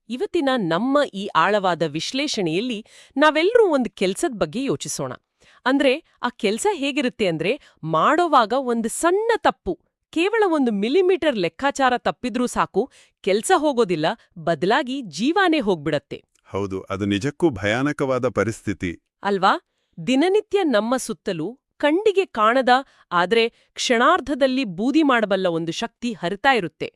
ಇವತ್ತಿನ ನಮ್ಮ ಈ ಆಳವಾದ ವಿಶ್ಲೇಷಣೆಯಲ್ಲಿ ನಾವೆಲ್ಲರೂ ಒಂದು ಕೆಲ್ಸದ ಬಗ್ಗೆ ಯೋಚಿಸೋಣ. ಅಂದ್ರೆ ಆ ಕೆಲ್ಸ ಹೇಗಿರುತ್ತೆ ಅಂದ್ರೆ, ಮಾಡೋವಾಗ ಒಂದು ಸಣ್ಣ ತಪ್ಪು, ಕೇವಲ 1 ಮಿಲಿಮೀಟರ್ ಲೆಕ್ಕಾಚಾರ ತಪ್ಪಿದ್ರೂ ಸಾಕು, ಕೆಲ್ಸ ಹೋಗೋದಿಲ್ಲ, ಬದಲಾಗಿ ಜೀವಾನೇ ಹೋಗ್ಬಿಡತ್ತೆ. ಹೌದು, ಅದು ನಿಜಕ್ಕೂ ಭಯಾನಕವಾದ ಪರಿಸ್ಥಿತಿ. ಅಲ್ವಾ? ದಿನನಿತ್ಯ ನಮ್ಮ ಸುತ್ತಲೂ ಕಣ್ಣಿಗೆ ಕಾಣದ ಆದ್ರೆ ಕ್ಷಣಾರ್ಧದಲ್ಲಿ ಬೂದಿ ಮಾಡಬಲ್ಲ ಒಂದು ಶಕ್ತಿ ಹರಿತಾ ಇರುತ್ತೆ.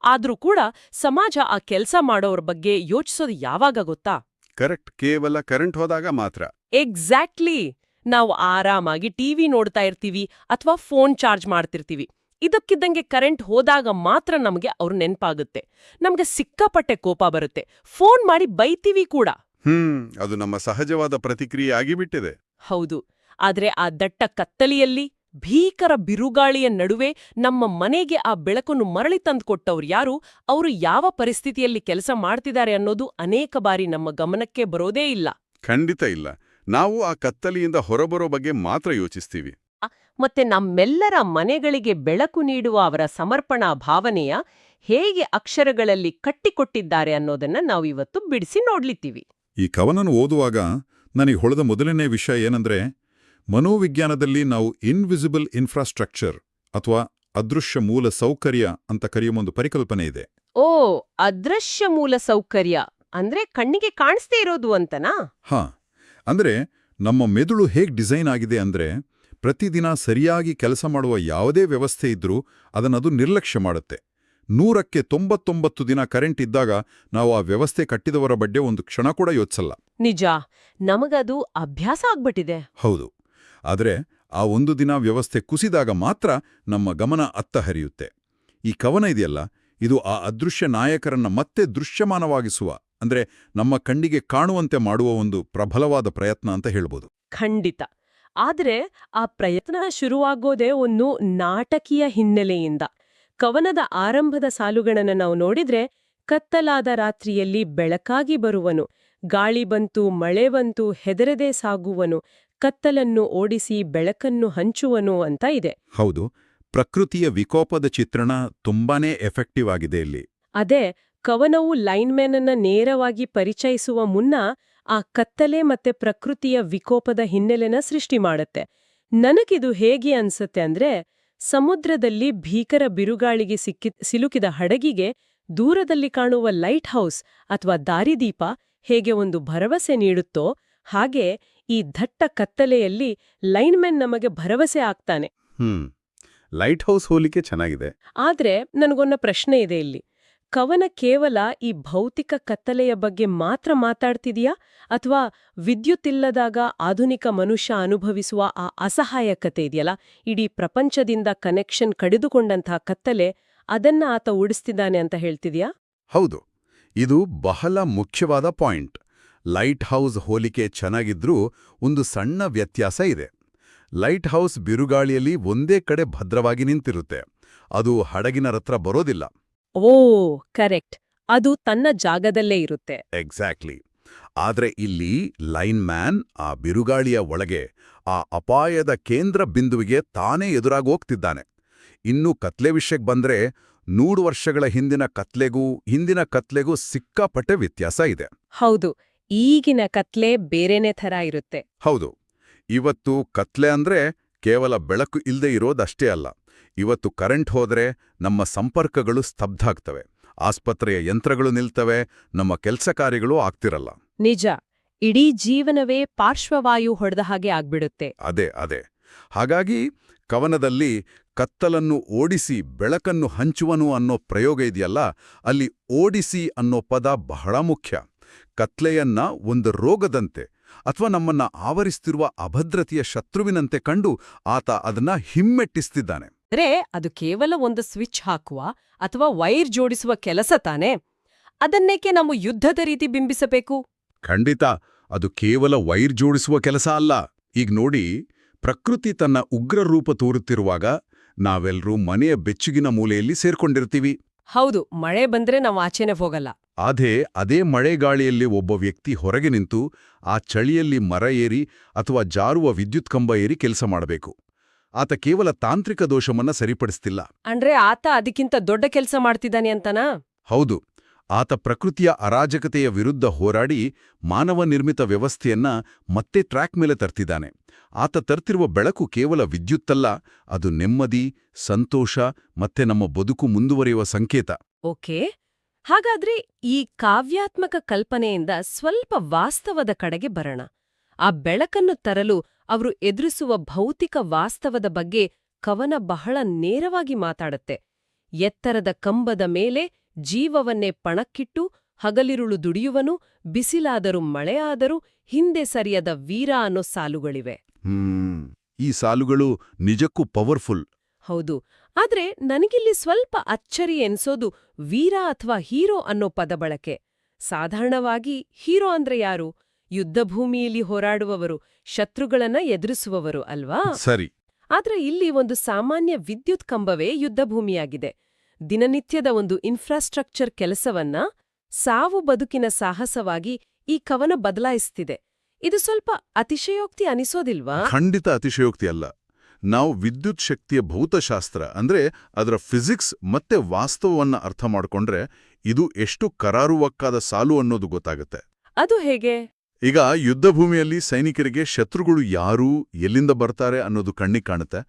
ಆದ್ರೂ ಕೂಡ ಸಮಾಜ ಆ ಕೆಲ್ಸ ಮಾಡೋರ ಬಗ್ಗೆ ಯೋಚಿಸೋದು ಯಾವಾಗ ಗೊತ್ತಾ? ಕರೆಕ್ಟ್, ಕೇವಲ ಕರೆಂಟ್ ಹೋದಾಗ ಮಾತ್ರ. ಎಕ್ಸಾಕ್ಟ್ಲಿ. ನಾವು ಆರಾಮಾಗಿ ಟಿವಿ ನೋಡ್ತಾ ಇರ್ತೀವಿ ಅಥವಾ ಫೋನ್ ಚಾರ್ಜ್ ಮಾಡ್ತಿರ್ತೀವಿ. ಇದಕ್ಕಿದ್ದಂಗೆ ಕರೆಂಟ್ ಹೋದಾಗ ಮಾತ್ರ ನಮಗೆ ಅವ್ರು ನೆನ್ಪಾಗುತ್ತೆ. ನಮ್ಗೆ ಸಿಕ್ಕಾಪಟ್ಟೆ ಕೋಪ ಬರುತ್ತೆ, ಫೋನ್ ಮಾಡಿ ಬೈತೀವಿ ಕೂಡ. ಅದು ನಮ್ಮ ಸಹಜವಾದ ಪ್ರತಿಕ್ರಿಯೆ ಆಗಿಬಿಟ್ಟಿದೆ. ಹೌದು. ಆದ್ರೆ ಆ ದಟ್ಟ ಕತ್ತಲಿಯಲ್ಲಿ, ಭೀಕರ ಬಿರುಗಾಳಿಯ ನಡುವೆ ನಮ್ಮ ಮನೆಗೆ ಆ ಬೆಳಕನ್ನು ಮರಳಿ ತಂದುಕೊಟ್ಟವ್ರು ಯಾರು, ಅವರು ಯಾವ ಪರಿಸ್ಥಿತಿಯಲ್ಲಿ ಕೆಲಸ ಮಾಡ್ತಿದ್ದಾರೆ ಅನ್ನೋದು ಅನೇಕ ಬಾರಿ ನಮ್ಮ ಗಮನಕ್ಕೆ ಬರೋದೇ ಇಲ್ಲ. ಖಂಡಿತ ಇಲ್ಲ. ನಾವು ಆ ಕತ್ತಲಿಯಿಂದ ಹೊರಬರೋ ಬಗ್ಗೆ ಮಾತ್ರ ಯೋಚಿಸ್ತೀವಿ. ಮತ್ತೆ ನಮ್ಮೆಲ್ಲರ ಮನೆಗಳಿಗೆ ಬೆಳಕು ನೀಡುವ ಅವರ ಸಮರ್ಪಣಾ ಭಾವನೆಯ ಹೇಗೆ ಅಕ್ಷರಗಳಲ್ಲಿ ಕಟ್ಟಿಕೊಟ್ಟಿದ್ದಾರೆ ಅನ್ನೋದನ್ನ ನಾವು ಇವತ್ತು ಬಿಡಿಸಿ ನೋಡ್ಲಿತ್ತೀವಿ. ಈ ಕವನನ್ನು ಓದುವಾಗ ನನಗೆ ಹೊಳೆದ ಮೊದಲನೇ ವಿಷಯ ಏನಂದ್ರೆ, ಮನೋವಿಜ್ಞಾನದಲ್ಲಿ ನಾವು ಇನ್ವಿಸಿಬಲ್ ಇನ್ಫ್ರಾಸ್ಟ್ರಕ್ಚರ್ ಅಥವಾ ಅದೃಶ್ಯ ಮೂಲ ಸೌಕರ್ಯ ಅಂತ ಕರೆಯುವ ಒಂದು ಪರಿಕಲ್ಪನೆ ಇದೆ. ಓ, ಅದೃಶ್ಯ ಮೂಲ ಸೌಕರ್ಯ ಅಂದ್ರೆ ಕಣ್ಣಿಗೆ ಕಾಣಿಸ್ದೇ ಇರೋದು ಅಂತನಾ? ಹಾ, ಅಂದ್ರೆ ನಮ್ಮ ಮೆದುಳು ಹೇಗ್ ಡಿಸೈನ್ ಆಗಿದೆ ಅಂದ್ರೆ, ಪ್ರತಿದಿನ ಸರಿಯಾಗಿ ಕೆಲಸ ಮಾಡುವ ಯಾವುದೇ ವ್ಯವಸ್ಥೆ ಇದ್ರೂ ಅದನ್ನದು ನಿರ್ಲಕ್ಷ್ಯ ಮಾಡುತ್ತೆ. 100ಕ್ಕೆ 99 ದಿನ ಕರೆಂಟ್ ಇದ್ದಾಗ ನಾವು ಆ ವ್ಯವಸ್ಥೆ ಕಟ್ಟಿದವರ ಬಗ್ಗೆ ಒಂದು ಕ್ಷಣ ಕೂಡ ಯೋಚಿಸಲ್ಲ. ನಿಜ, ನಮಗದು ಅಭ್ಯಾಸ ಆಗ್ಬಿಟ್ಟಿದೆ. ಹೌದು. ಆದರೆ ಆ ಒಂದು ದಿನ ವ್ಯವಸ್ಥೆ ಕುಸಿದಾಗ ಮಾತ್ರ ನಮ್ಮ ಗಮನ ಅತ್ತ ಹರಿಯುತ್ತೆ. ಈ ಕವನ ಇದೆಯಲ್ಲ, ಇದು ಆ ಅದೃಶ್ಯ ನಾಯಕರನ್ನ ಮತ್ತೆ ದೃಶ್ಯಮಾನವಾಗಿಸುವ, ಅಂದ್ರೆ ನಮ್ಮ ಕಣ್ಣಿಗೆ ಕಾಣುವಂತೆ ಮಾಡುವ ಒಂದು ಪ್ರಬಲವಾದ ಪ್ರಯತ್ನ ಅಂತ ಹೇಳ್ಬೋದು. ಖಂಡಿತ. ಆದ್ರೆ ಆ ಪ್ರಯತ್ನ ಶುರುವಾಗೋದೇ ಒಂದು ನಾಟಕೀಯ ಹಿನ್ನೆಲೆಯಿಂದ. ಕವನದ ಆರಂಭದ ಸಾಲುಗಳನ್ನ ನಾವು ನೋಡಿದ್ರೆ, ಕತ್ತಲಾದ ರಾತ್ರಿಯಲ್ಲಿ ಬೆಳಕಾಗಿ ಬರುವನು, ಗಾಳಿ ಬಂತು ಮಳೆ ಬಂತು ಹೆದರದೆ ಸಾಗುವನು, ಕತ್ತಲನ್ನು ಓಡಿಸಿ ಬೆಳಕನ್ನು ಹಂಚುವನು ಅಂತ ಇದೆ. ಹೌದು, ಪ್ರಕೃತಿಯ ವಿಕೋಪದ ಚಿತ್ರಣ ತುಂಬಾನೇ ಎಫೆಕ್ಟಿವ್ ಆಗಿದೆ ಇಲ್ಲಿ. ಅದೇ, ಕವನವು ಲೈನ್ಮ್ಯಾನನ್ನ ನೇರವಾಗಿ ಪರಿಚಯಿಸುವ ಮುನ್ನ ಆ ಕತ್ತಲೆ ಮತ್ತೆ ಪ್ರಕೃತಿಯ ವಿಕೋಪದ ಹಿನ್ನೆಲೆನ ಸೃಷ್ಟಿ ಮಾಡುತ್ತೆ. ನನಗಿದು ಹೇಗೆ ಅನ್ಸತ್ತೆ ಅಂದ್ರೆ, ಸಮುದ್ರದಲ್ಲಿ ಭೀಕರ ಬಿರುಗಾಳಿಗೆ ಸಿಲುಕಿದ ಹಡಗಿಗೆ ದೂರದಲ್ಲಿ ಕಾಣುವ ಲೈಟ್ ಹೌಸ್ ಅಥವಾ ದಾರಿದೀಪ ಹೇಗೆ ಒಂದು ಭರವಸೆ ನೀಡುತ್ತೋ, ಹಾಗೆ ಈ ದಟ್ಟ ಕತ್ತಲೆಯಲ್ಲಿ ಲೈನ್ಮೆನ್ ನಮಗೆ ಭರವಸೆ ಆಗ್ತಾನೆ. ಲೈಟ್ ಹೌಸ್ ಹೋಲಿಕೆ ಚೆನ್ನಾಗಿದೆ. ಆದ್ರೆ ನನಗೊಂದು ಪ್ರಶ್ನೆ ಇದೆ ಇಲ್ಲಿ. ಕವನ ಕೇವಲ ಈ ಭೌತಿಕ ಕತ್ತಲೆಯ ಬಗ್ಗೆ ಮಾತ್ರ ಮಾತಾಡ್ತಿದೆಯಾ, ಅಥವಾ ವಿದ್ಯುತ್ತಿಲ್ಲದಾಗ ಆಧುನಿಕ ಮನುಷ್ಯ ಅನುಭವಿಸುವ ಆ ಅಸಹಾಯಕತೆ ಇದೆಯಲ್ಲ, ಇಡೀ ಪ್ರಪಂಚದಿಂದ ಕನೆಕ್ಷನ್ ಕಡಿದುಕೊಂಡಂತಹ ಕತ್ತಲೆ, ಅದನ್ನ ಆತ ಉಡಿಸ್ತಿದ್ದಾನೆ ಅಂತ ಹೇಳ್ತಿದ್ಯಾ? ಹೌದು, ಇದು ಬಹಳ ಮುಖ್ಯವಾದ ಪಾಯಿಂಟ್. ಲೈಟ್ ಹೌಸ್ ಹೋಲಿಕೆ ಚೆನ್ನಾಗಿದ್ರೂ ಒಂದು ಸಣ್ಣ ವ್ಯತ್ಯಾಸ ಇದೆ. ಲೈಟ್ ಹೌಸ್ ಬಿರುಗಾಳಿಯಲ್ಲಿ ಒಂದೇ ಕಡೆ ಭದ್ರವಾಗಿ ನಿಂತಿರುತ್ತೆ, ಅದು ಹಡಗಿನ ಹತ್ರ ಬರೋದಿಲ್ಲ. ಓ, ಕರೆಕ್ಟ್. ಅದು ತನ್ನ ಜಾಗದಲ್ಲೇ ಇರುತ್ತೆ. ಎಕ್ಸಾಕ್ಟ್ಲಿ. ಆದ್ರೆ ಇಲ್ಲಿ ಲೈನ್ ಮ್ಯಾನ್ ಆ ಬಿರುಗಾಳಿಯ ಒಳಗೆ ಆ ಅಪಾಯದ ಕೇಂದ್ರ ಬಿಂದುವಿಗೆ ತಾನೇ ಎದುರಾಗೋಗ್ತಿದ್ದಾನೆ. ಇನ್ನು ಕತ್ಲೆ ವಿಷಯಕ್ಕೆ ಬಂದ್ರೆ, 100 ವರ್ಷಗಳ ಹಿಂದಿನ ಕತ್ಲೆಗೂ ಸಿಕ್ಕಾಪಟ್ಟೆ ವ್ಯತ್ಯಾಸ ಇದೆ. ಹೌದು, ಈಗಿನ ಕತ್ಲೆ ಬೇರೆನೇ ಥರ ಇರುತ್ತೆ. ಹೌದು, ಇವತ್ತು ಕತ್ಲೆ ಅಂದ್ರೆ ಕೇವಲ ಬೆಳಕು ಇಲ್ದೇ ಇರೋದಷ್ಟೇ ಅಲ್ಲ. ಇವತ್ತು ಕರೆಂಟ್ ಹೋದ್ರೆ ನಮ್ಮ ಸಂಪರ್ಕಗಳು ಸ್ತಬ್ಧ ಆಗ್ತವೆ, ಆಸ್ಪತ್ರೆಯ ಯಂತ್ರಗಳು ನಿಲ್ತವೆ, ನಮ್ಮ ಕೆಲಸ ಕಾರ್ಯಗಳು ಆಗ್ತಿರಲ್ಲ. ನಿಜ, ಇಡೀ ಜೀವನವೇ ಪಾರ್ಶ್ವವಾಯು ಹೊಡೆದ ಹಾಗೆ ಆಗ್ಬಿಡುತ್ತೆ. ಅದೇ. ಹಾಗಾಗಿ ಕವನದಲ್ಲಿ ಕತ್ತಲನ್ನು ಓಡಿಸಿ ಬೆಳಕನ್ನು ಹಂಚುವನು ಅನ್ನೋ ಪ್ರಯೋಗ ಇದೆಯಲ್ಲ, ಅಲ್ಲಿ ಓಡಿಸಿ ಅನ್ನೋ ಪದ ಬಹಳ ಮುಖ್ಯ. ಕತ್ಲೆಯನ್ನ ಒಂದು ರೋಗದಂತೆ ಅಥವಾ ನಮ್ಮನ್ನ ಆವರಿಸ್ತಿರುವ ಅಭದ್ರತೆಯ ಶತ್ರುವಿನಂತೆ ಕಂಡು ಆತ ಅದನ್ನ ಹಿಮ್ಮೆಟ್ಟಿಸ್ತಿದ್ದಾನೆ. ಅಂದ್ರೆ ಅದು ಕೇವಲ ಒಂದು ಸ್ವಿಚ್ ಹಾಕುವ ಅಥವಾ ವೈರ್ ಜೋಡಿಸುವ ಕೆಲಸ ತಾನೆ? ಅದನ್ನೇಕೆ ನಾವು ಯುದ್ಧದ ರೀತಿ ಬಿಂಬಿಸಬೇಕು? ಖಂಡಿತ, ಅದು ಕೇವಲ ವೈರ್ ಜೋಡಿಸುವ ಕೆಲಸ ಅಲ್ಲ. ಈಗ ನೋಡಿ, ಪ್ರಕೃತಿ ತನ್ನ ಉಗ್ರ ರೂಪ ತೋರುತ್ತಿರುವಾಗ ನಾವೆಲ್ಲರೂ ಮನೆಯ ಬೆಚ್ಚಗಿನ ಮೂಲೆಯಲ್ಲಿ ಸೇರ್ಕೊಂಡಿರ್ತೀವಿ. ಹೌದು, ಮಳೆ ಬಂದ್ರೆ ನಾವು ಆಚೆನೆ ಹೋಗಲ್ಲ. ಅದೇ ಮಳೆಗಾಳಿಯಲ್ಲಿ ಒಬ್ಬ ವ್ಯಕ್ತಿ ಹೊರಗೆ ನಿಂತು ಆ ಚಳಿಯಲ್ಲಿ ಮರ ಏರಿ ಅಥವಾ ಜಾರುವ ವಿದ್ಯುತ್ ಕಂಬ ಏರಿ ಕೆಲಸ ಮಾಡಬೇಕು. ಆತ ಕೇವಲ ತಾಂತ್ರಿಕ ದೋಷವನ್ನ ಸರಿಪಡಿಸ್ತಿಲ್ಲ. ಅಂದ್ರೆ ಆತ ಅದಕ್ಕಿಂತ ದೊಡ್ಡ ಕೆಲಸ ಮಾಡ್ತಿದ್ದಾನೆ ಅಂತನಾ? ಹೌದು, ಆತ ಪ್ರಕೃತಿಯ ಅರಾಜಕತೆಯ ವಿರುದ್ಧ ಹೋರಾಡಿ ಮಾನವ ನಿರ್ಮಿತ ವ್ಯವಸ್ಥೆಯನ್ನ ಮತ್ತೆ ಟ್ರ್ಯಾಕ್ ಮೇಲೆ ತರ್ತಿದ್ದಾನೆ. ಆತ ತರ್ತಿರುವ ಬೆಳಕು ಕೇವಲ ವಿದ್ಯುತ್ತಲ್ಲ, ಅದು ನೆಮ್ಮದಿ, ಸಂತೋಷ ಮತ್ತೆ ನಮ್ಮ ಬದುಕು ಮುಂದುವರಿಯುವ ಸಂಕೇತ. ಓಕೆ, ಹಾಗಾದ್ರೆ ಈ ಕಾವ್ಯಾತ್ಮಕ ಕಲ್ಪನೆಯಿಂದ ಸ್ವಲ್ಪ ವಾಸ್ತವದ ಕಡೆಗೆ ಬರೋಣ. ಆ ಬೆಳಕನ್ನು ತರಲು ಅವರು ಎದುರಿಸುವ ಭೌತಿಕ ವಾಸ್ತವದ ಬಗ್ಗೆ ಕವನ ಬಹಳ ನೇರವಾಗಿ ಮಾತಾಡುತ್ತೆ. ಎತ್ತರದ ಕಂಬದ ಮೇಲೆ ಜೀವವನ್ನೇ ಪಣಕ್ಕಿಟ್ಟು ಹಗಲಿರುಳು ದುಡಿಯುವನು, ಬಿಸಿಲಾದರೂ ಮಳೆಯಾದರೂ ಹಿಂದೆ ಸರಿಯದ ವೀರ ಅನ್ನೋ ಸಾಲುಗಳಿವೆ. ಈ ಸಾಲುಗಳು ನಿಜಕ್ಕೂ ಪವರ್ಫುಲ್. ಹೌದು, ಆದ್ರೆ ನನಗಿಲ್ಲಿ ಸ್ವಲ್ಪ ಅಚ್ಚರಿ ಎನ್ಸೋದು ವೀರ ಅಥವಾ ಹೀರೋ ಅನ್ನೋ ಪದ ಬಳಕೆ. ಸಾಧಾರಣವಾಗಿ ಹೀರೋ ಅಂದ್ರೆ ಯಾರು? ಯುದ್ಧಭೂಮಿಯಲ್ಲಿ ಹೋರಾಡುವವರು, ಶತ್ರುಗಳನ್ನ ಎದುರಿಸುವವರು ಅಲ್ವಾ? ಸರಿ. ಆದ್ರೆ ಇಲ್ಲಿ ಒಂದು ಸಾಮಾನ್ಯ ವಿದ್ಯುತ್ ಕಂಬವೇ ಯುದ್ಧಭೂಮಿಯಾಗಿದೆ. ದಿನನಿತ್ಯದ ಒಂದು ಇನ್ಫ್ರಾಸ್ಟ್ರಕ್ಚರ್ ಕೆಲಸವನ್ನ ಸಾವು ಬದುಕಿನ ಸಾಹಸವಾಗಿ ಈ ಕವನ ಬದಲಾಯಿಸ್ತಿದೆ. ಇದು ಸ್ವಲ್ಪ ಅತಿಶಯೋಕ್ತಿ ಅನಿಸೋದಿಲ್ವಾ? ಖಂಡಿತ ಅತಿಶಯೋಕ್ತಿ ಅಲ್ಲ. ನಾವು ವಿದ್ಯುತ್ ಶಕ್ತಿಯ ಭೌತಶಾಸ್ತ್ರ ಅಂದ್ರೆ ಅದರ ಫಿಸಿಕ್ಸ್ ಮತ್ತೆ ವಾಸ್ತವವನ್ನ ಅರ್ಥ ಮಾಡ್ಕೊಂಡ್ರೆ ಇದು ಎಷ್ಟು ಕರಾರುವಕ್ಕಾದ ಸಾಲು ಅನ್ನೋದು ಗೊತ್ತಾಗುತ್ತೆ. ಅದು ಹೇಗೆ? ಈಗ ಯುದ್ಧಭೂಮಿಯಲ್ಲಿ ಸೈನಿಕರಿಗೆ ಶತ್ರುಗಳು ಯಾರು, ಎಲ್ಲಿಂದ ಬರ್ತಾರೆ ಅನ್ನೋದು ಕಣ್ಣಿಗೆ ಕಾಣುತ್ತೆ.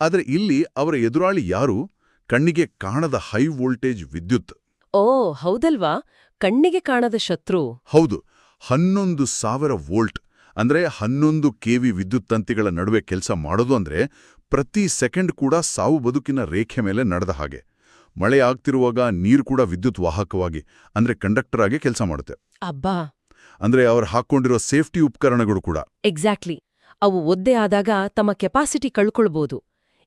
ಆದ್ರೆ ಇಲ್ಲಿ ಅವರ ಎದುರಾಳಿ ಯಾರು? ಕಣ್ಣಿಗೆ ಕಾಣದ ಹೈ ವೋಲ್ಟೇಜ್ ವಿದ್ಯುತ್. ಓ ಹೌದಲ್ವಾ, ಕಣ್ಣಿಗೆ ಕಾಣದ ಶತ್ರು. ಹೌದು, 11,000 ವೋಲ್ಟ್ ಅಂದ್ರೆ 11 ಕೆವಿ ವಿದ್ಯುತ್ ತಂತಿಗಳ ನಡುವೆ ಕೆಲಸ ಮಾಡೋದು ಅಂದ್ರೆ ಪ್ರತಿ ಸೆಕೆಂಡ್ ಕೂಡ ಸಾವು ಬದುಕಿನ ರೇಖೆ ಮೇಲೆ ನಡೆದ ಹಾಗೆ. ಮಳೆ ಆಗ್ತಿರುವಾಗ ನೀರು ಕೂಡ ವಿದ್ಯುತ್ ವಾಹಕವಾಗಿ ಅಂದ್ರೆ ಕಂಡಕ್ಟರ್ ಆಗಿ ಕೆಲಸ ಮಾಡುತ್ತೆ. ಅಬ್ಬಾ, ಅಂದ್ರೆ ಅವ್ರು ಹಾಕೊಂಡಿರೋ ಸೇಫ್ಟಿ ಉಪಕರಣಗಳು ಕೂಡ. ಎಕ್ಸಾಕ್ಟ್ಲಿ, ಅವು ಒದ್ದೆ ಆದಾಗ ತಮ್ಮ ಕೆಪಾಸಿಟಿ ಕಳ್ಕೊಳ್ಬೋದು.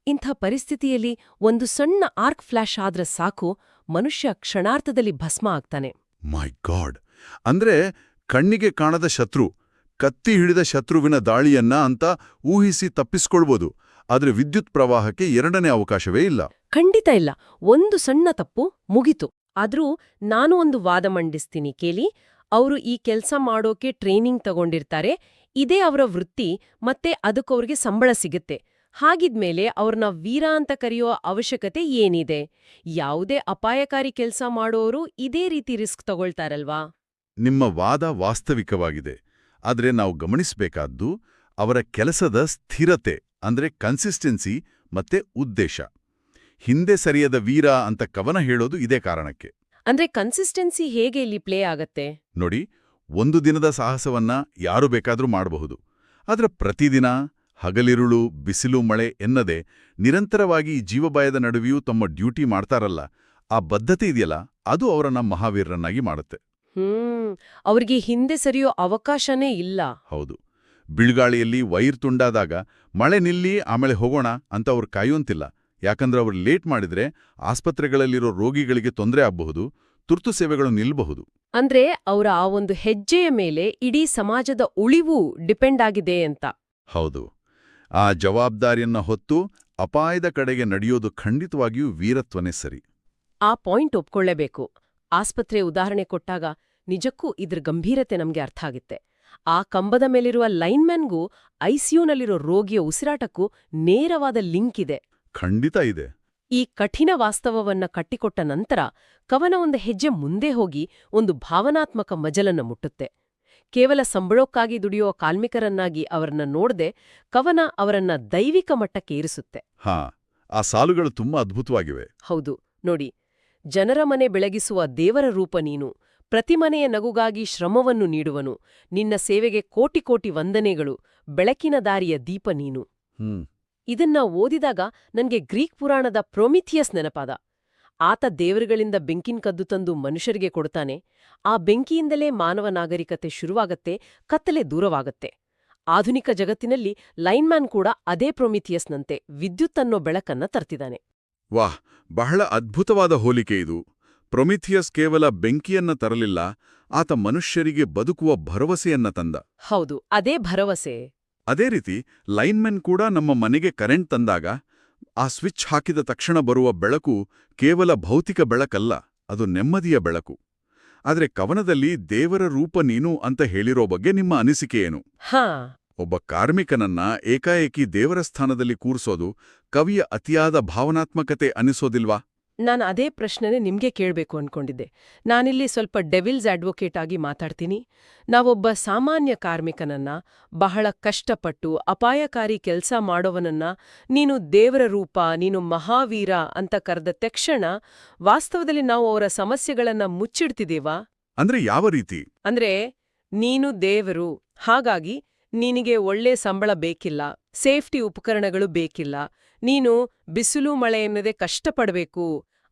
ಇಂಥ ಪರಿಸ್ಥಿತಿಯಲ್ಲಿ ಒಂದು ಸಣ್ಣ ಆರ್ಕ್ ಫ್ಲಾಶ್ ಆದ್ರೆ ಸಾಕು, ಮನುಷ್ಯ ಕ್ಷಣಾರ್ಥದಲ್ಲಿ ಭಸ್ಮ ಆಗ್ತಾನೆ. ಮೈ ಗಾಡ್! ಅಂದ್ರೆ ಕಣ್ಣಿಗೆ ಕಾಣದ ಶತ್ರು, ಕತ್ತಿ ಹಿಡಿದ ಶತ್ರುವಿನ ದಾಳಿಯನ್ನ ಅಂತ ಊಹಿಸಿ ತಪ್ಪಿಸ್ಕೊಳ್ಬೋದು. ಆದ್ರೆ ವಿದ್ಯುತ್ ಪ್ರವಾಹಕ್ಕೆ ಎರಡನೇ ಅವಕಾಶವೇ ಇಲ್ಲ. ಖಂಡಿತ ಇಲ್ಲ. ಒಂದು ಸಣ್ಣ ತಪ್ಪು ಮುಗಿತು. ಆದ್ರೂ ನಾನು ಒಂದು ವಾದ ಮಂಡಿಸ್ತೀನಿ ಕೇಳಿ. ಅವರು ಈ ಕೆಲ್ಸ ಮಾಡೋಕೆ ಟ್ರೈನಿಂಗ್ ತಗೊಂಡಿರ್ತಾರೆ, ಇದೇ ಅವರ ವೃತ್ತಿ, ಮತ್ತೆ ಅದಕ್ಕವ್ರಿಗೆ ಸಂಬಳ ಸಿಗುತ್ತೆ. ಹಾಗಿದ್ಮೇಲೆ ಅವ್ರನ್ನ ವೀರ ಅಂತ ಕರೆಯೋ ಅವಶ್ಯಕತೆ ಏನಿದೆ? ಯಾವುದೇ ಅಪಾಯಕಾರಿ ಕೆಲ್ಸ ಮಾಡೋರು ಇದೇ ರೀತಿ ರಿಸ್ಕ್ ತಗೊಳ್ತಾರಲ್ವಾ? ನಿಮ್ಮ ವಾದ ವಾಸ್ತವಿಕವಾಗಿದೆ. ಆದ್ರೆ ನಾವು ಗಮನಿಸಬೇಕಾದ್ದು ಅವರ ಕೆಲಸದ ಸ್ಥಿರತೆ ಅಂದ್ರೆ ಕನ್ಸಿಸ್ಟೆನ್ಸಿ ಮತ್ತೆ ಉದ್ದೇಶ. ಹಿಂದೆ ಸರಿಯದ ವೀರ ಅಂತ ಕವನ ಹೇಳೋದು ಇದೇ ಕಾರಣಕ್ಕೆ. ಅಂದ್ರೆ ಕನ್ಸಿಸ್ಟೆನ್ಸಿ ಹೇಗೆ ಇಲ್ಲಿ ಪ್ಲೇ ಆಗತ್ತೆ? ನೋಡಿ, ಒಂದು ದಿನದ ಸಾಹಸವನ್ನ ಯಾರು ಬೇಕಾದ್ರೂ ಮಾಡಬಹುದು. ಆದ್ರೆ ಪ್ರತಿದಿನ ಹಗಲಿರುಳು, ಬಿಸಿಲು, ಮಳೆ ಎನ್ನದೆ ನಿರಂತರವಾಗಿ ಜೀವಭಯದ ನಡುವೆಯೂ ತಮ್ಮ ಡ್ಯೂಟಿ ಮಾಡ್ತಾರಲ್ಲ, ಆ ಬದ್ಧತೆ ಇದೆಯಲ್ಲ, ಅದು ಅವರನ್ನ ಮಹಾವೀರರನ್ನಾಗಿ ಮಾಡುತ್ತೆ. ಅವ್ರಿಗೆ ಹಿಂದೆ ಸರಿಯೋ ಅವಕಾಶನೇ ಇಲ್ಲ. ಹೌದು, ಬಿಳ್ಗಾಳಿಯಲ್ಲಿ ವೈರ್ ತುಂಡಾದಾಗ ಮಳೆ ನಿಲ್ಲಿ ಆಮೇಲೆ ಹೋಗೋಣ ಅಂತ ಅವ್ರು ಕಾಯುವಂತಿಲ್ಲ. ಯಾಕಂದ್ರೆ ಅವ್ರು ಲೇಟ್ ಮಾಡಿದ್ರೆ ಆಸ್ಪತ್ರೆಗಳಲ್ಲಿರೋ ರೋಗಿಗಳಿಗೆ ತೊಂದರೆ ಆಗಬಹುದು, ತುರ್ತು ಸೇವೆಗಳು ನಿಲ್ಬಹುದು. ಅಂದ್ರೆ ಅವರ ಆ ಒಂದು ಹೆಜ್ಜೆಯ ಮೇಲೆ ಇಡೀ ಸಮಾಜದ ಉಳಿವು ಡಿಪೆಂಡ್ ಆಗಿದೆ ಅಂತ. ಹೌದು, ಆ ಜವಾಬ್ದಾರಿಯನ್ನ ಹೊತ್ತು ಅಪಾಯದ ಕಡೆಗೆ ನಡೆಯೋದು ಖಂಡಿತವಾಗಿಯೂ ವೀರತ್ವನೇ ಸರಿ. ಆ ಪಾಯಿಂಟ್ ಒಪ್ಕೊಳ್ಳೇಬೇಕು. ಆಸ್ಪತ್ರೆ ಉದಾಹರಣೆ ಕೊಟ್ಟಾಗ ನಿಜಕ್ಕೂ ಇದ್ರ ಗಂಭೀರತೆ ನಮ್ಗೆ ಅರ್ಥ ಆಗುತ್ತೆ. ಆ ಕಂಬದ ಮೇಲಿರುವ ಲೈನ್ಮ್ಯಾನ್ಗೂ ಐಸಿಯುನಲ್ಲಿರೋ ರೋಗಿಯ ಉಸಿರಾಟಕ್ಕೂ ನೇರವಾದ ಲಿಂಕ್ ಇದೆ. ಖಂಡಿತ ಇದೆ. ಈ ಕಠಿಣ ವಾಸ್ತವವನ್ನ ಕಟ್ಟಿಕೊಟ್ಟ ನಂತರ ಕವನ ಒಂದು ಹೆಜ್ಜೆ ಮುಂದೆ ಹೋಗಿ ಒಂದು ಭಾವನಾತ್ಮಕ ಮಜಲನ್ನ ಮುಟ್ಟುತ್ತೆ. ಕೇವಲ ಸಂಬಳಕ್ಕಾಗಿ ದುಡಿಯೋ ಕಾರ್ಮಿಕರನ್ನಾಗಿ ಅವರನ್ನ ನೋಡದೆ ಕವನ ಅವರನ್ನ ದೈವಿಕ ಮಟ್ಟಕ್ಕೆ ಏರಿಸುತ್ತೆ. ಆ ಸಾಲುಗಳು ತುಂಬಾ ಅದ್ಭುತವಾಗಿವೆ. ಹೌದು ನೋಡಿ, ಜನರ ಮನೆ ಬೆಳಗಿಸುವ ದೇವರ ರೂಪ ನೀನು, ಪ್ರತಿ ಮನೆಯ ನಗುಗಾಗಿ ಶ್ರಮವನ್ನು ನೀಡುವನು, ನಿನ್ನ ಸೇವೆಗೆ ಕೋಟಿ ಕೋಟಿ ವಂದನೆಗಳು, ಬೆಳಕಿನ ದಾರಿಯ ದೀಪ ನೀನು. ಇದನ್ನ ಓದಿದಾಗ ನನ್ಗೆ ಗ್ರೀಕ್ ಪುರಾಣದ ಪ್ರೊಮಿಥಿಯಸ್ ನೆನಪಾದ. ಆತ ದೇವರುಗಳಿಂದ ಬೆಂಕಿನ್ ಕದ್ದು ತಂದು ಮನುಷ್ಯರಿಗೆ ಕೊಡ್ತಾನೆ. ಆ ಬೆಂಕಿಯಿಂದಲೇ ಮಾನವ ನಾಗರಿಕತೆ ಶುರುವಾಗತ್ತೆ, ಕತ್ತಲೆ ದೂರವಾಗತ್ತೆ. ಆಧುನಿಕ ಜಗತ್ತಿನಲ್ಲಿ ಲೈನ್ಮ್ಯಾನ್ ಕೂಡ ಅದೇ ಪ್ರೊಮಿಥಿಯಸ್ನಂತೆ ವಿದ್ಯುತ್ತನ್ನೋ ಬೆಳಕನ್ನ ತರ್ತಿದ್ದಾನೆ. ವಾಹ್, ಬಹಳ ಅದ್ಭುತವಾದ ಹೋಲಿಕೆ ಇದು. ಪ್ರೊಮಿಥಿಯಸ್ ಕೇವಲ ಬೆಂಕಿಯನ್ನ ತರಲಿಲ್ಲ, ಆತ ಮನುಷ್ಯರಿಗೆ ಬದುಕುವ ಭರವಸೆಯನ್ನ ತಂದ. ಹೌದು, ಅದೇ ಭರವಸೆ. ಅದೇ ರೀತಿ ಲೈನ್ಮೆನ್ ಕೂಡ ನಮ್ಮ ಮನೆಗೆ ಕರೆಂಟ್ ತಂದಾಗ ಆ ಸ್ವಿಚ್ ಹಾಕಿದ ತಕ್ಷಣ ಬರುವ ಬೆಳಕು ಕೇವಲ ಭೌತಿಕ ಬೆಳಕಲ್ಲ, ಅದು ನೆಮ್ಮದಿಯ ಬೆಳಕು. ಆದ್ರೆ ಕವನದಲ್ಲಿ ದೇವರ ರೂಪ ನೀನು ಅಂತ ಹೇಳಿರೋ ಬಗ್ಗೆ ನಿಮ್ಮ ಅನಿಸಿಕೆ ಏನು? ಒಬ್ಬ ಕಾರ್ಮಿಕನನ್ನ ಏಕಾಏಕಿ ದೇವರ ಸ್ಥಾನದಲ್ಲಿ ಕೂರಿಸೋದು ಕವಿಯ ಅತಿಯಾದ ಭಾವನಾತ್ಮಕತೆ ಅನಿಸೋದಿಲ್ವಾ? ನಾನು ಅದೇ ಪ್ರಶ್ನೆನೇ ನಿಮ್ಗೆ ಕೇಳಬೇಕು ಅನ್ಕೊಂಡಿದ್ದೆ. ನಾನಿಲ್ಲಿ ಸ್ವಲ್ಪ ಡೆವಿಲ್ಸ್ ಅಡ್ವೊಕೇಟ್ ಆಗಿ ಮಾತಾಡ್ತೀನಿ. ನಾವೊಬ್ಬ ಸಾಮಾನ್ಯ ಕಾರ್ಮಿಕನನ್ನ, ಬಹಳ ಕಷ್ಟಪಟ್ಟು ಅಪಾಯಕಾರಿ ಕೆಲ್ಸ ಮಾಡೋವನನ್ನ ನೀನು ದೇವರ ರೂಪ, ನೀನು ಮಹಾವೀರ ಅಂತ ಕರೆದ ತಕ್ಷಣ ವಾಸ್ತವದಲ್ಲಿ ನಾವು ಅವರ ಸಮಸ್ಯೆಗಳನ್ನ ಮುಚ್ಚಿಡ್ತಿದೇವಾ? ಅಂದ್ರೆ ಯಾವ ರೀತಿ? ಅಂದ್ರೆ, ನೀನು ದೇವರು, ಹಾಗಾಗಿ ನಿನಗೆ ಒಳ್ಳೆ ಸಂಬಳ ಬೇಕಿಲ್ಲ, ಸೇಫ್ಟಿ ಉಪಕರಣಗಳು ಬೇಕಿಲ್ಲ, ನೀನು ಬಿಸಿಲು ಮಳೆ ಎನ್ನದೆ ಕಷ್ಟಪಡಬೇಕು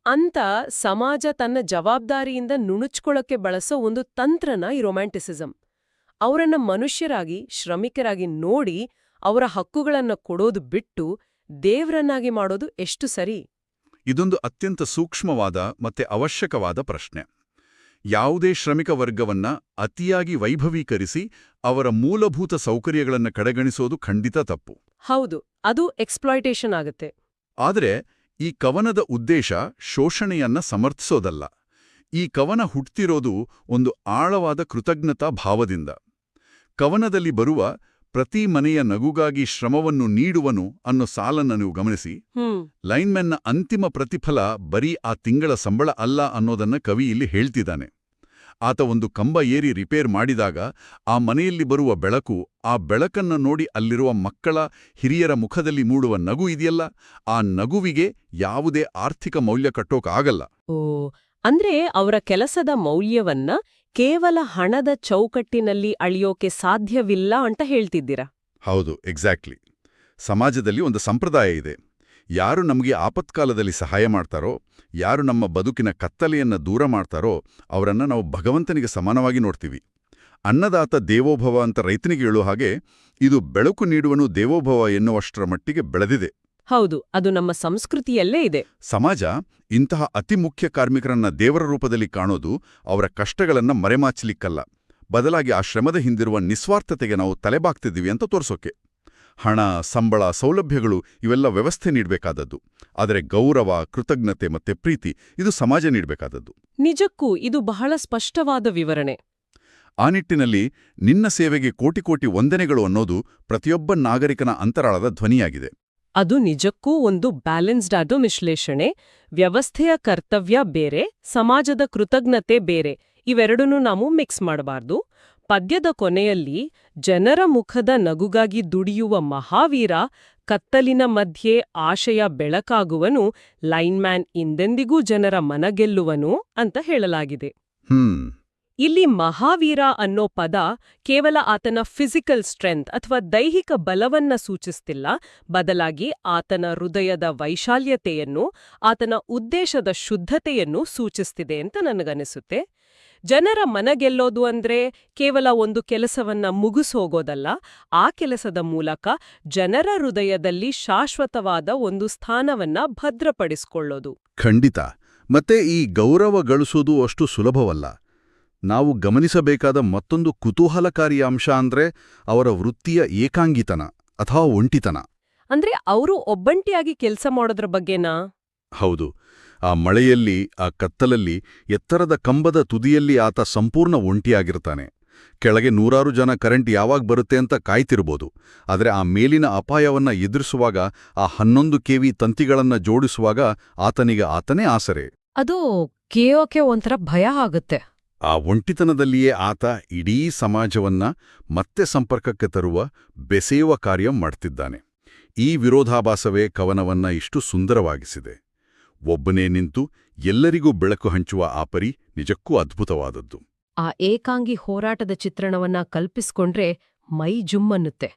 ಅಂತ ಸಮಾಜ ತನ್ನ ಜವಾಬ್ದಾರಿಯಿಂದ ನುಣುಚ್ಕೊಳ್ಳೋಕೆ ಬಳಸೋ ಒಂದು ತಂತ್ರನ ಈ ರೊಮ್ಯಾಂಟಿಸಿಸಂ. ಅವರನ್ನ ಮನುಷ್ಯರಾಗಿ, ಶ್ರಮಿಕರಾಗಿ ನೋಡಿ ಅವರ ಹಕ್ಕುಗಳನ್ನ ಕೊಡೋದು ಬಿಟ್ಟು ದೇವ್ರನ್ನಾಗಿ ಮಾಡೋದು ಎಷ್ಟು ಸರಿ? ಇದೊಂದು ಅತ್ಯಂತ ಸೂಕ್ಷ್ಮವಾದ ಮತ್ತೆ ಅವಶ್ಯಕವಾದ ಪ್ರಶ್ನೆ. ಯಾವುದೇ ಶ್ರಮಿಕ ವರ್ಗವನ್ನ ಅತಿಯಾಗಿ ವೈಭವೀಕರಿಸಿ ಅವರ ಮೂಲಭೂತ ಸೌಕರ್ಯಗಳನ್ನು ಕಡೆಗಣಿಸೋದು ಖಂಡಿತ ತಪ್ಪು. ಹೌದು, ಅದು ಎಕ್ಸ್ಪ್ಲಾಯ್ಟೇಷನ್ ಆಗುತ್ತೆ. ಆದರೆ ಈ ಕವನದ ಉದ್ದೇಶ ಶೋಷಣೆಯನ್ನ ಸಮರ್ಥಿಸೋದಲ್ಲ. ಈ ಕವನ ಹುಟ್ತಿರೋದು ಒಂದು ಆಳವಾದ ಕೃತಜ್ಞತಾ ಭಾವದಿಂದ. ಕವನದಲ್ಲಿ ಬರುವ ಪ್ರತಿ ಮನೆಯ ನಗುಗಾಗಿ ಶ್ರಮವನ್ನು ನೀಡುವನು ಅನ್ನೋ ಸಾಲನ್ನ ನೀವು ಗಮನಿಸಿ. ಲೈನ್ಮನ್ನ ಅಂತಿಮ ಪ್ರತಿಫಲ ಬರೀ ಆ ತಿಂಗಳ ಸಂಬಳ ಅಲ್ಲ ಅನ್ನೋದನ್ನ ಕವಿ ಇಲ್ಲಿ ಹೇಳ್ತಿದ್ದಾನೆ. ಆತ ಒಂದು ಕಂಬ ಏರಿ ರಿಪೇರ್ ಮಾಡಿದಾಗ ಆ ಮನೆಯಲ್ಲಿ ಬರುವ ಬೆಳಕು, ಆ ಬೆಳಕನ್ನ ನೋಡಿ ಅಲ್ಲಿರುವ ಮಕ್ಕಳ, ಹಿರಿಯರ ಮುಖದಲ್ಲಿ ಮೂಡುವ ನಗು ಇದೆಯಲ್ಲ, ಆ ನಗುವಿಗೆ ಯಾವುದೇ ಆರ್ಥಿಕ ಮೌಲ್ಯ ಕಟ್ಟೋಕಾಗಲ್ಲ. ಓ, ಅಂದ್ರೆ ಅವರ ಕೆಲಸದ ಮೌಲ್ಯವನ್ನ ಕೇವಲ ಹಣದ ಚೌಕಟ್ಟಿನಲ್ಲಿ ಅಳಿಯೋಕೆ ಸಾಧ್ಯವಿಲ್ಲ ಅಂತ ಹೇಳ್ತಿದ್ದೀರಾ? ಹೌದು, ಎಕ್ಸಾಕ್ಟ್ಲಿ. ಸಮಾಜದಲ್ಲಿ ಒಂದು ಸಂಪ್ರದಾಯ ಇದೆ. ಯಾರು ನಮಗೆ ಆಪತ್ಕಾಲದಲ್ಲಿ ಸಹಾಯ ಮಾಡ್ತಾರೋ, ಯಾರು ನಮ್ಮ ಬದುಕಿನ ಕತ್ತಲೆಯನ್ನ ದೂರ ಮಾಡ್ತಾರೋ ಅವರನ್ನ ನಾವು ಭಗವಂತನಿಗೆ ಸಮಾನವಾಗಿ ನೋಡ್ತೀವಿ. ಅನ್ನದಾತ ದೇವೋಭವ ಅಂತ ರೈತನಿಗೆ ಹೇಳೋ ಹಾಗೆ ಇದು ಬೆಳಕು ನೀಡುವನು ದೇವೋಭವ ಎನ್ನುವಷ್ಟರ ಮಟ್ಟಿಗೆ ಬೆಳೆದಿದೆ. ಹೌದು, ಅದು ನಮ್ಮ ಸಂಸ್ಕೃತಿಯಲ್ಲೇ ಇದೆ. ಸಮಾಜ ಇಂತಹ ಅತಿ ಮುಖ್ಯ ಕಾರ್ಮಿಕರನ್ನ ದೇವರ ರೂಪದಲ್ಲಿ ಕಾಣೋದು ಅವರ ಕಷ್ಟಗಳನ್ನ ಮರೆಮಾಚಲಿಕ್ಕಲ್ಲ, ಬದಲಾಗಿ ಆ ಶ್ರಮದ ಹಿಂದಿರುವ ನಿಸ್ವಾರ್ಥತೆಗೆ ನಾವು ತಲೆಬಾಗ್ತಿದ್ದೀವಿ ಅಂತ ತೋರ್ಸೋಕೆ. ಹಣ, ಸಂಬಳ, ಸೌಲಭ್ಯಗಳು ಇವೆಲ್ಲ ವ್ಯವಸ್ಥೆ ನೀಡಬೇಕಾದದ್ದು. ಆದರೆ ಗೌರವ, ಕೃತಜ್ಞತೆ ಮತ್ತೆ ಪ್ರೀತಿ ಇದು ಸಮಾಜ ನೀಡಬೇಕಾದದ್ದು. ನಿಜಕ್ಕೂ ಇದು ಬಹಳ ಸ್ಪಷ್ಟವಾದ ವಿವರಣೆ. ಆ ನಿಟ್ಟಿನಲ್ಲಿ ನಿನ್ನ ಸೇವೆಗೆ ಕೋಟಿ ಕೋಟಿ ವಂದನೆಗಳು ಅನ್ನೋದು ಪ್ರತಿಯೊಬ್ಬ ನಾಗರಿಕನ ಅಂತರಾಳದ ಧ್ವನಿಯಾಗಿದೆ. ಅದು ನಿಜಕ್ಕೂ ಒಂದು ಬ್ಯಾಲೆನ್ಸ್ಡ್ ಆದ ವಿಶ್ಲೇಷಣೆ. ವ್ಯವಸ್ಥೆಯ ಕರ್ತವ್ಯ ಬೇರೆ, ಸಮಾಜದ ಕೃತಜ್ಞತೆ ಬೇರೆ, ಇವೆರಡನ್ನೂ ನಾವು ಮಿಕ್ಸ್ ಮಾಡಬಾರ್ದು. ಪದ್ಯದ ಕೊನೆಯಲ್ಲಿ ಜನರ ಮುಖದ ನಗುಗಾಗಿ ದುಡಿಯುವ ಮಹಾವೀರ, ಕತ್ತಲಿನ ಮಧ್ಯೆ ಆಶಯ ಬೆಳಕಾಗುವನು, ಲೈನ್ಮ್ಯಾನ್ ಇಂದೆಂದಿಗೂ ಜನರ ಮನಗೆಲ್ಲುವನು ಅಂತ ಹೇಳಲಾಗಿದೆ. ಇಲ್ಲಿ ಮಹಾವೀರ ಅನ್ನೋ ಪದ ಕೇವಲ ಆತನ ಫಿಸಿಕಲ್ ಸ್ಟ್ರೆಂತ್ ಅಥವಾ ದೈಹಿಕ ಬಲವನ್ನ ಸೂಚಿಸ್ತಿಲ್ಲ, ಬದಲಾಗಿ ಆತನ ಹೃದಯದ ವೈಶಾಲ್ಯತೆಯನ್ನು, ಆತನ ಉದ್ದೇಶದ ಶುದ್ಧತೆಯನ್ನು ಸೂಚಿಸ್ತಿದೆ ಅಂತ ನನಗನಿಸುತ್ತೆ. ಜನರ ಮನಗೆಲ್ಲೋದು ಅಂದ್ರೆ ಕೇವಲ ಒಂದು ಕೆಲಸವನ್ನ ಮುಗಿಸೋಗೋದಲ್ಲ, ಆ ಕೆಲಸದ ಮೂಲಕ ಜನರ ಹೃದಯದಲ್ಲಿ ಶಾಶ್ವತವಾದ ಒಂದು ಸ್ಥಾನವನ್ನ ಭದ್ರಪಡಿಸ್ಕೊಳ್ಳೋದು. ಖಂಡಿತ. ಮತ್ತೆ ಈ ಗೌರವ ಗಳಿಸೋದು ಅಷ್ಟು ಸುಲಭವಲ್ಲ. ನಾವು ಗಮನಿಸಬೇಕಾದ ಮತ್ತೊಂದು ಕುತೂಹಲಕಾರಿ ಅಂಶ ಅಂದ್ರೆ ಅವರ ವೃತ್ತಿಯ ಏಕಾಂಗಿತನ ಅಥವಾ ಒಂಟಿತನ. ಅಂದ್ರೆ ಅವರು ಒಬ್ಬಂಟಿಯಾಗಿ ಕೆಲಸ ಮಾಡೋದ್ರ ಬಗ್ಗೆನಾ? ಹೌದು. ಆ ಮಳೆಯಲ್ಲಿ, ಆ ಕತ್ತಲಲ್ಲಿ, ಎತ್ತರದ ಕಂಬದ ತುದಿಯಲ್ಲಿ ಆತ ಸಂಪೂರ್ಣ ಒಂಟಿಯಾಗಿರ್ತಾನೆ. ಕೆಳಗೆ ನೂರಾರು ಜನ ಕರೆಂಟ್ ಯಾವಾಗ ಬರುತ್ತೆ ಅಂತ ಕಾಯ್ತಿರ್ಬೋದು. ಆದರೆ ಆ ಮೇಲಿನ ಅಪಾಯವನ್ನ ಎದುರಿಸುವಾಗ, ಆ 11 ಕೆವಿ ತಂತಿಗಳನ್ನ ಜೋಡಿಸುವಾಗ ಆತನೇ ಆಸರೆ. ಅದು ಕೇಯೋಕೆ ಒಂಥರ ಭಯ ಆಗುತ್ತೆ. ಆ ಒಂಟಿತನದಲ್ಲಿಯೇ ಆತ ಇಡೀ ಸಮಾಜವನ್ನ ಮತ್ತೆ ಸಂಪರ್ಕಕ್ಕೆ ತರುವ, ಬೆಸೆಯುವ ಕಾರ್ಯ ಮಾಡ್ತಿದ್ದಾನೆ. ಈ ವಿರೋಧಾಭಾಸವೇ ಕವನವನ್ನ ಇಷ್ಟು ಸುಂದರವಾಗಿಸಿದೆ. ಒಬ್ಬನೇ ನಿಂತು ಎಲ್ಲರಿಗೂ ಬೆಳಕು ಹಂಚುವ ಆ ಪರಿ ನಿಜಕ್ಕೂ ಅದ್ಭುತವಾದದ್ದು. ಆ ಏಕಾಂಗಿ ಹೋರಾಟದ ಚಿತ್ರಣವನ್ನ ಕಲ್ಪಿಸ್ಕೊಂಡ್ರೆ ಮೈ ಜುಮ್ಮನ್ನುತ್ತೆ.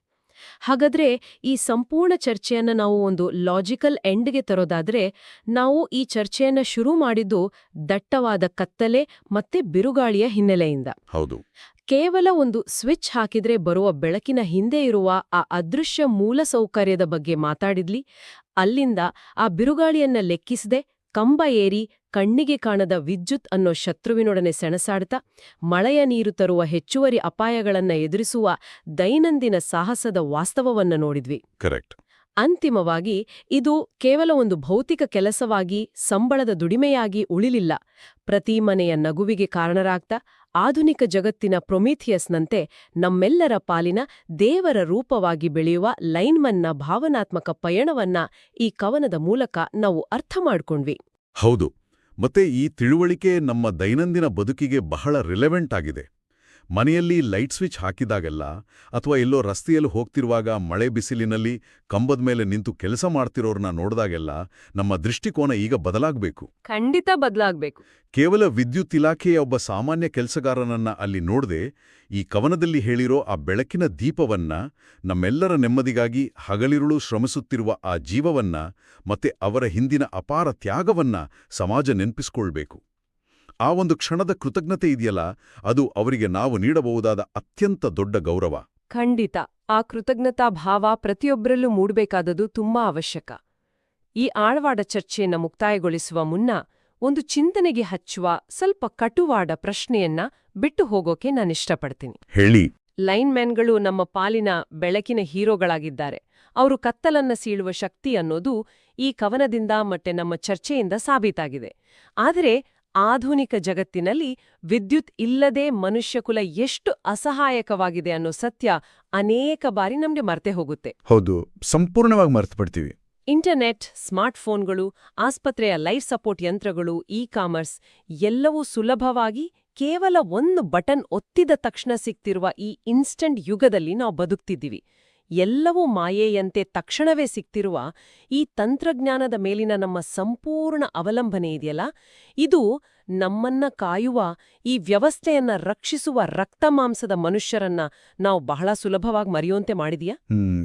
ಹಾಗಾದ್ರೆ ಈ ಸಂಪೂರ್ಣ ಚರ್ಚೆಯನ್ನ ನಾವು ಒಂದು ಲಾಜಿಕಲ್ ಎಂಡ್ಗೆ ತರೋದಾದ್ರೆ, ನಾವು ಈ ಚರ್ಚೆಯನ್ನ ಶುರು ಮಾಡಿದ್ದು ದಟ್ಟವಾದ ಕತ್ತಲೆ ಮತ್ತೆ ಬಿರುಗಾಳಿಯ ಹಿನ್ನೆಲೆಯಿಂದ. ಹೌದು. ಕೇವಲ ಒಂದು ಸ್ವಿಚ್ ಹಾಕಿದ್ರೆ ಬರುವ ಬೆಳಕಿನ ಹಿಂದೆ ಇರುವ ಆ ಅದೃಶ್ಯ ಮೂಲಸೌಕರ್ಯದ ಬಗ್ಗೆ ಮಾತಾಡಿದ್ಲಿ. ಅಲ್ಲಿಂದ ಆ ಬಿರುಗಾಳಿಯನ್ನ ಲೆಕ್ಕಿಸದೆ ಕಂಬ ಏರಿ ಕಣ್ಣಿಗೆ ಕಾಣದ ವಿದ್ಯುತ್ ಅನ್ನೋ ಶತ್ರುವಿನೊಡನೆ ಸೆಣಸಾಡ್ತಾ ಮಳೆಯ ನೀರು ತರುವ ಹೆಚ್ಚುವರಿ ಅಪಾಯಗಳನ್ನ ಎದುರಿಸುವ ದೈನಂದಿನ ಸಾಹಸದ ವಾಸ್ತವವನ್ನ ನೋಡಿದ್ವಿ. ಕರೆಕ್ಟ್. ಅಂತಿಮವಾಗಿ ಇದು ಕೇವಲ ಒಂದು ಭೌತಿಕ ಕೆಲಸವಾಗಿ, ಸಂಬಳದ ದುಡಿಮೆಯಾಗಿ ಉಳಿಲಿಲ್ಲ. ಪ್ರತಿ ಮನೆಯ ನಗುವಿಗೆ ಕಾರಣರಾಗ್ತಾ ಆಧುನಿಕ ಜಗತ್ತಿನ ಪ್ರೊಮೀಥಿಯಸ್ನಂತೆ ನಮ್ಮೆಲ್ಲರ ಪಾಲಿನ ದೇವರ ರೂಪವಾಗಿ ಬೆಳೆಯುವ ಲೈನ್ಮನ್ನ ಭಾವನಾತ್ಮಕ ಪಯಣವನ್ನ ಈ ಕವನದ ಮೂಲಕ ನಾವು ಅರ್ಥ ಮಾಡ್ಕೊಂಡ್ವಿ. ಹೌದು. ಮತ್ತೆ ಈ ತಿಳುವಳಿಕೆ ನಮ್ಮ ದೈನಂದಿನ ಬದುಕಿಗೆ ಬಹಳ ರಿಲೆವೆಂಟ್ ಆಗಿದೆ. ಮನೆಯಲ್ಲಿ ಲೈಟ್ ಸ್ವಿಚ್ ಹಾಕಿದಾಗೆಲ್ಲ ಅಥವಾ ಎಲ್ಲೋ ರಸ್ತೆಯಲ್ಲಿ ಹೋಗ್ತಿರುವಾಗ ಮಳೆ ಬಿಸಿಲಿನಲ್ಲಿ ಕಂಬದ ಮೇಲೆ ನಿಂತು ಕೆಲಸ ಮಾಡ್ತಿರೋರ್ನ ನೋಡಿದಾಗೆಲ್ಲ ನಮ್ಮ ದೃಷ್ಟಿಕೋನ ಈಗ ಬದಲಾಗಬೇಕು. ಖಂಡಿತ ಬದಲಾಗಬೇಕು. ಕೇವಲ ವಿದ್ಯುತ್ ಇಲಾಖೆಯ ಒಬ್ಬ ಸಾಮಾನ್ಯ ಕೆಲಸಗಾರನನ್ನ ಅಲ್ಲಿ ನೋಡದೆ ಈ ಕವನದಲ್ಲಿ ಹೇಳಿರೋ ಆ ಬೆಳಕಿನ ದೀಪವನ್ನ, ನಮ್ಮೆಲ್ಲರ ನೆಮ್ಮದಿಗಾಗಿ ಹಗಲಿರುಳು ಶ್ರಮಿಸುತ್ತಿರುವ ಆ ಜೀವವನ್ನ ಮತ್ತೆ ಅವರ ಹಿಂದಿನ ಅಪಾರ ತ್ಯಾಗವನ್ನ ಸಮಾಜ ನೆನಪಿಸ್ಕೊಳ್ಬೇಕು. ಆ ಒಂದು ಕ್ಷಣದ ಕೃತಜ್ಞತೆ ಇದೆಯಲ್ಲ, ಅದು ಅವರಿಗೆ ನಾವು ನೀಡಬಹುದಾದ ಅತ್ಯಂತ ದೊಡ್ಡ ಗೌರವ. ಖಂಡಿತ ಆ ಕೃತಜ್ಞತಾ ಭಾವ ಪ್ರತಿಯೊಬ್ಬರಲ್ಲೂ ಮೂಡಬೇಕಾದದು ತುಂಬಾ ಅವಶ್ಯಕ. ಈ ಆಳವಾದ ಚರ್ಚೆಯನ್ನ ಮುಕ್ತಾಯಗೊಳಿಸುವ ಮುನ್ನ ಒಂದು ಚಿಂತನೆಗೆ ಹಚ್ಚುವ ಸ್ವಲ್ಪ ಕಟುವಾದ ಪ್ರಶ್ನೆಯನ್ನ ಬಿಟ್ಟು ಹೋಗೋಕೆ ನಾನಿಷ್ಟಪಡ್ತೀನಿ. ಹೇಳಿ. ಲೈನ್ಮ್ಯಾನ್ಗಳು ನಮ್ಮ ಪಾಲಿನ ಬೆಳಕಿನ ಹೀರೋಗಳಾಗಿದ್ದಾರೆ. ಅವರು ಕತ್ತಲನ್ನ ಸೀಳುವ ಶಕ್ತಿ ಅನ್ನೋದು ಈ ಕವನದಿಂದ ಮತ್ತೆ ನಮ್ಮ ಚರ್ಚೆಯಿಂದ ಸಾಬೀತಾಗಿದೆ. ಆದರೆ ಆಧುನಿಕ ಜಗತ್ತಿನಲ್ಲಿ ವಿದ್ಯುತ್ ಇಲ್ಲದೆ ಮನುಷ್ಯಕುಲ ಎಷ್ಟು ಅಸಹಾಯಕವಾಗಿದೆ ಅನ್ನೋ ಸತ್ಯ ಅನೇಕ ಬಾರಿ ನಮ್ಗೆ ಮರ್ತೆ ಹೋಗುತ್ತೆ. ಹೌದು, ಸಂಪೂರ್ಣವಾಗಿ ಮರೆತುಬಿಡ್ತೀವಿ. ಇಂಟರ್ನೆಟ್, ಸ್ಮಾರ್ಟ್ಫೋನ್ಗಳು, ಆಸ್ಪತ್ರೆಯ ಲೈಫ್ ಸಪೋರ್ಟ್ ಯಂತ್ರಗಳು, ಇ-ಕಾಮರ್ಸ್ ಎಲ್ಲವೂ ಸುಲಭವಾಗಿ ಕೇವಲ ಒಂದು ಬಟನ್ ಒತ್ತಿದ ತಕ್ಷಣ ಸಿಗ್ತಿರುವ ಈ ಇನ್ಸ್ಟಂಟ್ ಯುಗದಲ್ಲಿ ನಾವು ಬದುಕ್ತಿದ್ದೀವಿ. ಎಲ್ಲವೂ ಮಾಯೆಯಂತೆ ತಕ್ಷಣವೇ ಸಿಗ್ತಿರುವ ಈ ತಂತ್ರಜ್ಞಾನದ ಮೇಲಿನ ನಮ್ಮ ಸಂಪೂರ್ಣ ಅವಲಂಬನೆ ಇದೆಯಲ್ಲ, ಇದು ನಮ್ಮನ್ನ ಕಾಯುವ, ಈ ವ್ಯವಸ್ಥೆಯನ್ನ ರಕ್ಷಿಸುವ ರಕ್ತಮಾಂಸದ ಮನುಷ್ಯರನ್ನ ನಾವು ಬಹಳ ಸುಲಭವಾಗಿ ಮರೆಯುವಂತೆ ಮಾಡಿದೆಯಾ?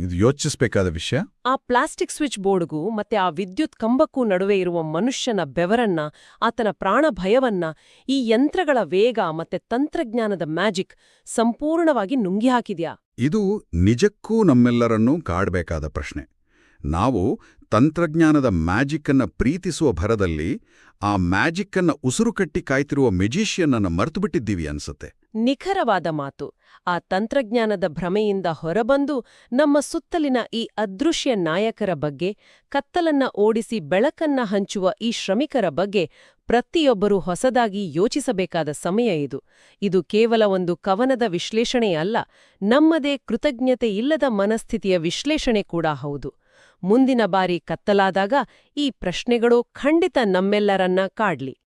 ಇದು ಯೋಚಿಸಬೇಕಾದ ವಿಷಯ. ಆ ಪ್ಲಾಸ್ಟಿಕ್ ಸ್ವಿಚ್ ಬೋರ್ಡ್ಗೂ ಮತ್ತೆ ಆ ವಿದ್ಯುತ್ ಕಂಬಕ್ಕೂ ನಡುವೆ ಇರುವ ಮನುಷ್ಯನ ಬೆವರನ್ನ, ಆತನ ಪ್ರಾಣ ಭಯವನ್ನ ಈ ಯಂತ್ರಗಳ ವೇಗ ಮತ್ತೆ ತಂತ್ರಜ್ಞಾನದ ಮ್ಯಾಜಿಕ್ ಸಂಪೂರ್ಣವಾಗಿ ನುಂಗಿ ಹಾಕಿದ್ಯಾ? ಇದು ನಿಜಕ್ಕೂ ನಮ್ಮೆಲ್ಲರನ್ನೂ ಕಾಡಬೇಕಾದ ಪ್ರಶ್ನೆ. ನಾವು ತಂತ್ರಜ್ಞಾನದ ಮ್ಯಾಜಿಕ್ಕನ್ನ ಪ್ರೀತಿಸುವ ಭರದಲ್ಲಿ ಆ ಮ್ಯಾಜಿಕ್ಕನ್ನ ಉಸಿರುಕಟ್ಟಿ ಕಾಯ್ತಿರುವ ಮೆಜಿಷಿಯನ್ ಅನ್ನ ಮರೆತುಬಿಟ್ಟಿದ್ದೀವಿ ಅನ್ಸತ್ತೆ. ನಿಖರವಾದ ಮಾತು. ಆ ತಂತ್ರಜ್ಞಾನದ ಭ್ರಮೆಯಿಂದ ಹೊರಬಂದು ನಮ್ಮ ಸುತ್ತಲಿನ ಈ ಅದೃಶ್ಯ ನಾಯಕರ ಬಗ್ಗೆ, ಕತ್ತಲನ್ನ ಓಡಿಸಿ ಬೆಳಕನ್ನ ಹಂಚುವ ಈ ಶ್ರಮಿಕರ ಬಗ್ಗೆ ಪ್ರತಿಯೊಬ್ಬರೂ ಹೊಸದಾಗಿ ಯೋಚಿಸಬೇಕಾದ ಸಮಯ ಇದು. ಇದು ಕೇವಲ ಒಂದು ಕವನದ ವಿಶ್ಲೇಷಣೆಯಲ್ಲ, ನಮ್ಮದೇ ಕೃತಜ್ಞತೆ ಇಲ್ಲದ ಮನಸ್ಥಿತಿಯ ವಿಶ್ಲೇಷಣೆ ಕೂಡ ಹೌದು. ಮುಂದಿನ ಬಾರಿ ಕತ್ತಲಾದಾಗ ಈ ಪ್ರಶ್ನೆಗಳು ಖಂಡಿತ ನಮ್ಮೆಲ್ಲರನ್ನ ಕಾಡ್ಲಿ.